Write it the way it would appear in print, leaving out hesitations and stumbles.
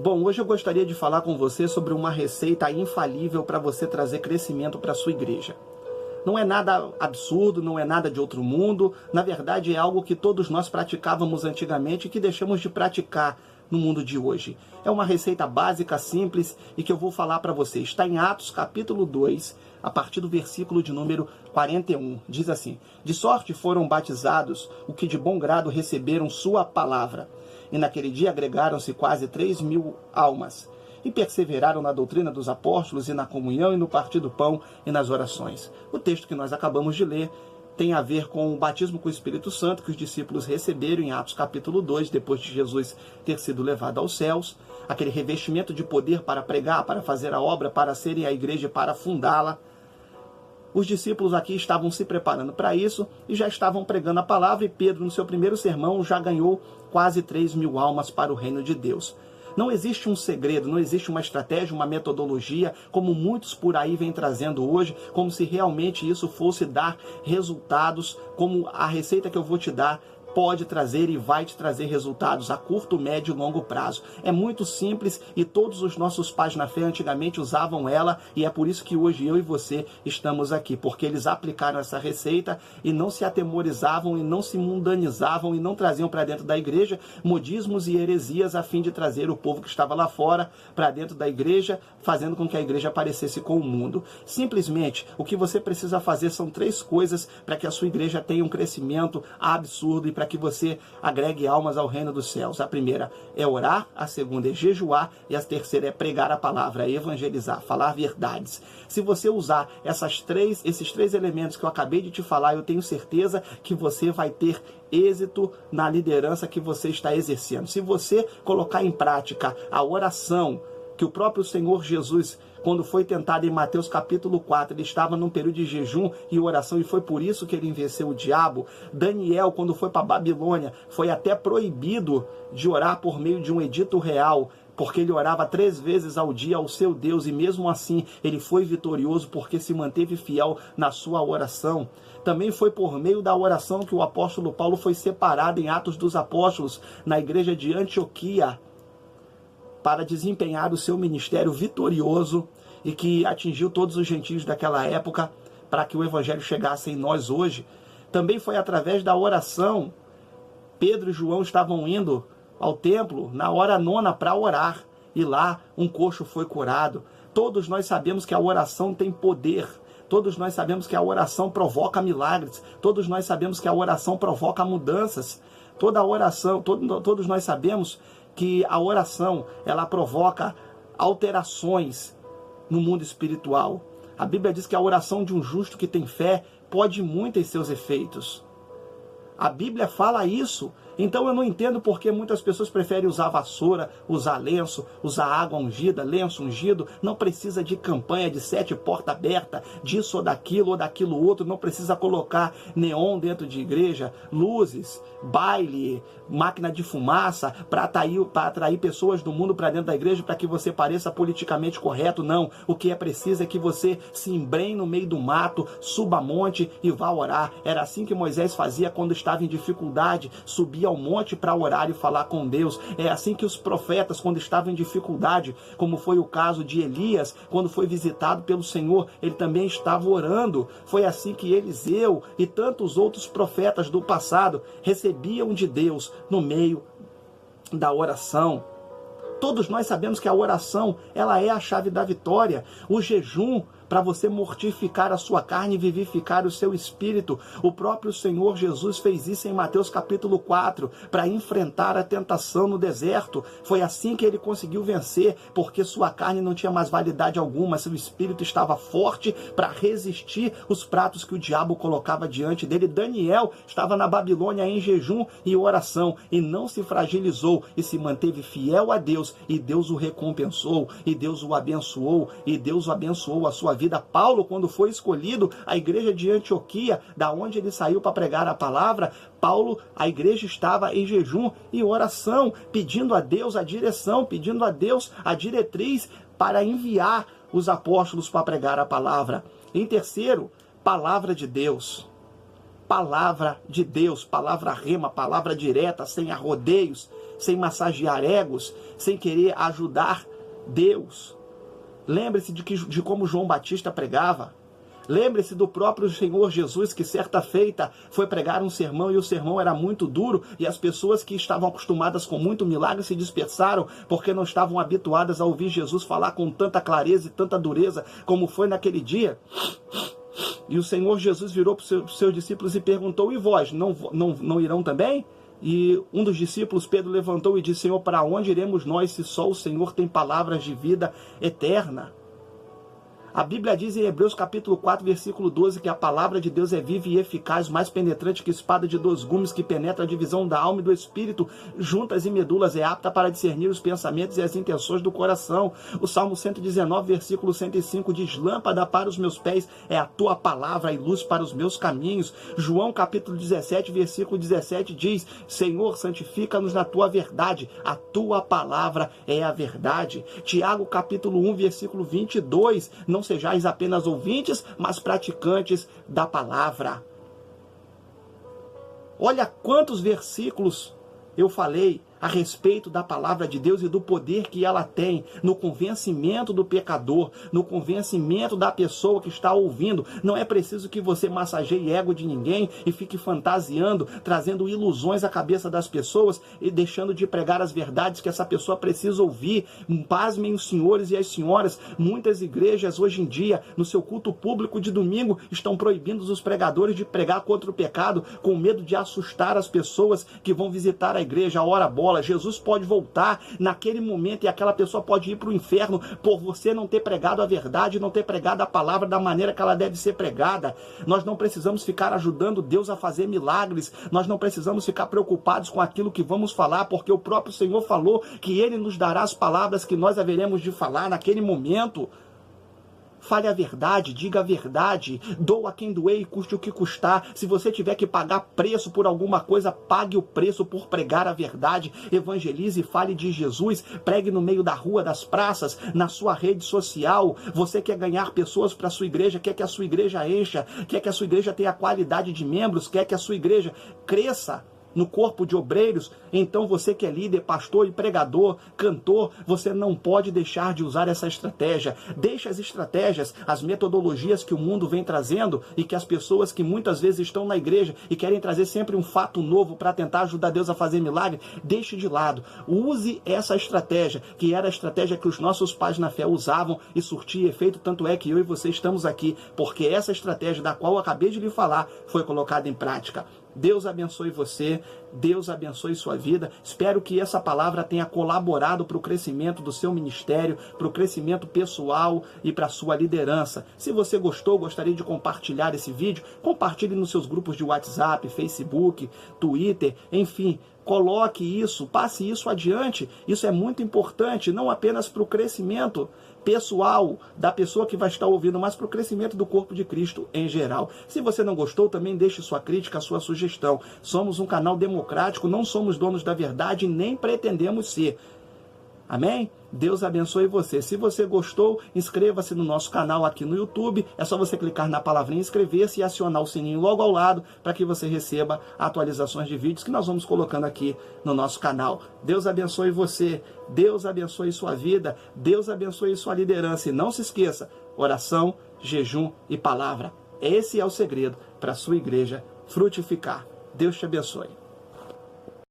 Bom, hoje eu gostaria de falar com você sobre uma receita infalível para você trazer crescimento para a sua igreja. Não é nada absurdo, não é nada de outro mundo, na verdade é algo que todos nós praticávamos antigamente e que deixamos de praticar no mundo de hoje. É uma receita básica, simples e que eu vou falar para você. Está em Atos capítulo 2, a partir do versículo de número 41. Diz assim: de sorte foram batizados o que de bom grado receberam sua palavra. E naquele dia agregaram-se quase 3.000 almas, e perseveraram na doutrina dos apóstolos, e na comunhão, e no partir do pão, e nas orações. O texto que nós acabamos de ler tem a ver com o batismo com o Espírito Santo que os discípulos receberam em Atos capítulo 2, depois de Jesus ter sido levado aos céus. Aquele revestimento de poder para pregar, para fazer a obra, para serem a igreja, para fundá-la. Os discípulos aqui estavam se preparando para isso e já estavam pregando a palavra, e Pedro, no seu primeiro sermão, já ganhou quase 3.000 almas para o reino de Deus. Não existe um segredo, não existe uma estratégia, uma metodologia, como muitos por aí vêm trazendo hoje, como se realmente isso fosse dar resultados, como a receita que eu vou te dar pode trazer e vai te trazer resultados a curto, médio e longo prazo. É muito simples e todos os nossos pais na fé antigamente usavam ela, e é por isso que hoje eu e você estamos aqui, porque eles aplicaram essa receita e não se atemorizavam e não se mundanizavam e não traziam para dentro da igreja modismos e heresias a fim de trazer o povo que estava lá fora para dentro da igreja, fazendo com que a igreja parecesse com o mundo. Simplesmente, o que você precisa fazer são 3 coisas para que a sua igreja tenha um crescimento absurdo e para que você agregue almas ao reino dos céus. A primeira é orar, a segunda é jejuar e a terceira é pregar a palavra, é evangelizar, falar verdades. Se você usar esses três elementos que eu acabei de te falar, eu tenho certeza que você vai ter êxito na liderança que você está exercendo. Se você colocar em prática a oração que o próprio Senhor Jesus, quando foi tentado em Mateus capítulo 4, ele estava num período de jejum e oração, e foi por isso que ele venceu o diabo. Daniel, quando foi para a Babilônia, foi até proibido de orar por meio de um edito real, porque ele orava 3 vezes ao dia ao seu Deus, e mesmo assim ele foi vitorioso porque se manteve fiel na sua oração. Também foi por meio da oração que o apóstolo Paulo foi separado em Atos dos Apóstolos, na igreja de Antioquia, para desempenhar o seu ministério vitorioso e que atingiu todos os gentios daquela época, para que o evangelho chegasse em nós hoje. Também foi através da oração. Pedro e João estavam indo ao templo na hora 9 para orar, e lá um coxo foi curado. Todos nós sabemos que a oração tem poder. Todos nós sabemos que a oração provoca milagres. Todos nós sabemos que a oração provoca mudanças. Todos nós sabemos que a oração, ela provoca alterações no mundo espiritual. A Bíblia diz que a oração de um justo que tem fé pode muito em seus efeitos. A Bíblia fala isso. Então eu não entendo por que muitas pessoas preferem usar vassoura, usar lenço, usar água ungida, lenço ungido. Não precisa de campanha de 7 portas abertas, disso ou daquilo outro. Não precisa colocar neon dentro de igreja, luzes, baile, máquina de fumaça para atrair pessoas do mundo para dentro da igreja, para que você pareça politicamente correto. Não, o que é preciso é que você se embrenhe no meio do mato, suba monte e vá orar. Era assim que Moisés fazia quando estava em dificuldade, subia ao monte para orar e falar com Deus. É assim que os profetas, quando estavam em dificuldade, como foi o caso de Elias, quando foi visitado pelo Senhor, ele também estava orando. Foi assim que Eliseu e tantos outros profetas do passado recebiam de Deus no meio da oração. Todos nós sabemos que a oração, ela é a chave da vitória. O jejum, para você mortificar a sua carne e vivificar o seu espírito. O próprio Senhor Jesus fez isso em Mateus capítulo 4, para enfrentar a tentação no deserto. Foi assim que ele conseguiu vencer, porque sua carne não tinha mais validade alguma, seu espírito estava forte para resistir os pratos que o diabo colocava diante dele. Daniel estava na Babilônia em jejum e oração, e não se fragilizou, e se manteve fiel a Deus, e Deus o recompensou, e Deus o abençoou, e Deus o abençoou a sua vida. Paulo, quando foi escolhido, a igreja de Antioquia, da onde ele saiu para pregar a palavra, a igreja estava em jejum e oração, pedindo a Deus a direção, pedindo a Deus a diretriz para enviar os apóstolos para pregar a palavra. Em terceiro, palavra de Deus. Palavra de Deus, palavra rema, palavra direta, sem arrodeios. sem massagear egos, sem querer ajudar Deus. Lembre-se de como João Batista pregava. Lembre-se do próprio Senhor Jesus, que certa feita foi pregar um sermão e o sermão era muito duro e as pessoas que estavam acostumadas com muito milagre se dispersaram porque não estavam habituadas a ouvir Jesus falar com tanta clareza e tanta dureza como foi naquele dia. E o Senhor Jesus virou para os seus discípulos e perguntou: e vós, não irão também? E um dos discípulos, Pedro, levantou e disse: Senhor, para onde iremos nós se só o Senhor tem palavras de vida eterna? A Bíblia diz em Hebreus capítulo 4, versículo 12, que a palavra de Deus é viva e eficaz, mais penetrante que espada de 2 gumes, que penetra a divisão da alma e do espírito, juntas e medulas, é apta para discernir os pensamentos e as intenções do coração. O Salmo 119, versículo 105 diz: lâmpada para os meus pés é a tua palavra e luz para os meus caminhos. João capítulo 17, versículo 17 diz: Senhor, santifica-nos na tua verdade, a tua palavra é a verdade. Tiago capítulo 1, versículo 22, não sejais apenas ouvintes, mas praticantes da palavra. Olha quantos versículos eu falei a respeito da palavra de Deus e do poder que ela tem no convencimento do pecador, no convencimento da pessoa que está ouvindo. Não é preciso que você massageie ego de ninguém e fique fantasiando, trazendo ilusões à cabeça das pessoas e deixando de pregar as verdades que essa pessoa precisa ouvir. Pasmem os senhores e as senhoras, muitas igrejas hoje em dia, no seu culto público de domingo, estão proibindo os pregadores de pregar contra o pecado, com medo de assustar as pessoas que vão visitar a igreja. Ora, bola, Jesus pode voltar naquele momento e aquela pessoa pode ir para o inferno por você não ter pregado a verdade, não ter pregado a palavra da maneira que ela deve ser pregada. Nós não precisamos ficar ajudando Deus a fazer milagres, nós não precisamos ficar preocupados com aquilo que vamos falar, porque o próprio Senhor falou que Ele nos dará as palavras que nós haveremos de falar naquele momento. Fale a verdade, diga a verdade, doa quem doer e custe o que custar. Se você tiver que pagar preço por alguma coisa, pague o preço por pregar a verdade. Evangelize e fale de Jesus, pregue no meio da rua, das praças, na sua rede social. Você quer ganhar pessoas para a sua igreja, quer que a sua igreja encha, quer que a sua igreja tenha qualidade de membros, quer que a sua igreja cresça no corpo de obreiros. Então você que é líder, pastor e pregador, cantor, você não pode deixar de usar essa estratégia. Deixe as estratégias, as metodologias que o mundo vem trazendo e que as pessoas que muitas vezes estão na igreja e querem trazer sempre um fato novo para tentar ajudar Deus a fazer milagre, deixe de lado. Use essa estratégia, que era a estratégia que os nossos pais na fé usavam e surtia efeito, tanto é que eu e você estamos aqui, porque essa estratégia da qual eu acabei de lhe falar foi colocada em prática. Deus abençoe você, Deus abençoe sua vida. Espero que essa palavra tenha colaborado para o crescimento do seu ministério, para o crescimento pessoal e para a sua liderança. Se você gostou, gostaria de compartilhar esse vídeo, compartilhe nos seus grupos de WhatsApp, Facebook, Twitter, enfim. Coloque isso, passe isso adiante. Isso é muito importante, não apenas para o crescimento pessoal da pessoa que vai estar ouvindo, mas para o crescimento do corpo de Cristo em geral. Se você não gostou, também deixe sua crítica, sua sugestão. Somos um canal democrático, não somos donos da verdade e nem pretendemos ser. Amém? Deus abençoe você. Se você gostou, inscreva-se no nosso canal aqui no YouTube. É só você clicar na palavrinha inscrever-se e acionar o sininho logo ao lado para que você receba atualizações de vídeos que nós vamos colocando aqui no nosso canal. Deus abençoe você. Deus abençoe sua vida. Deus abençoe sua liderança. E não se esqueça, oração, jejum e palavra. Esse é o segredo para a sua igreja frutificar. Deus te abençoe.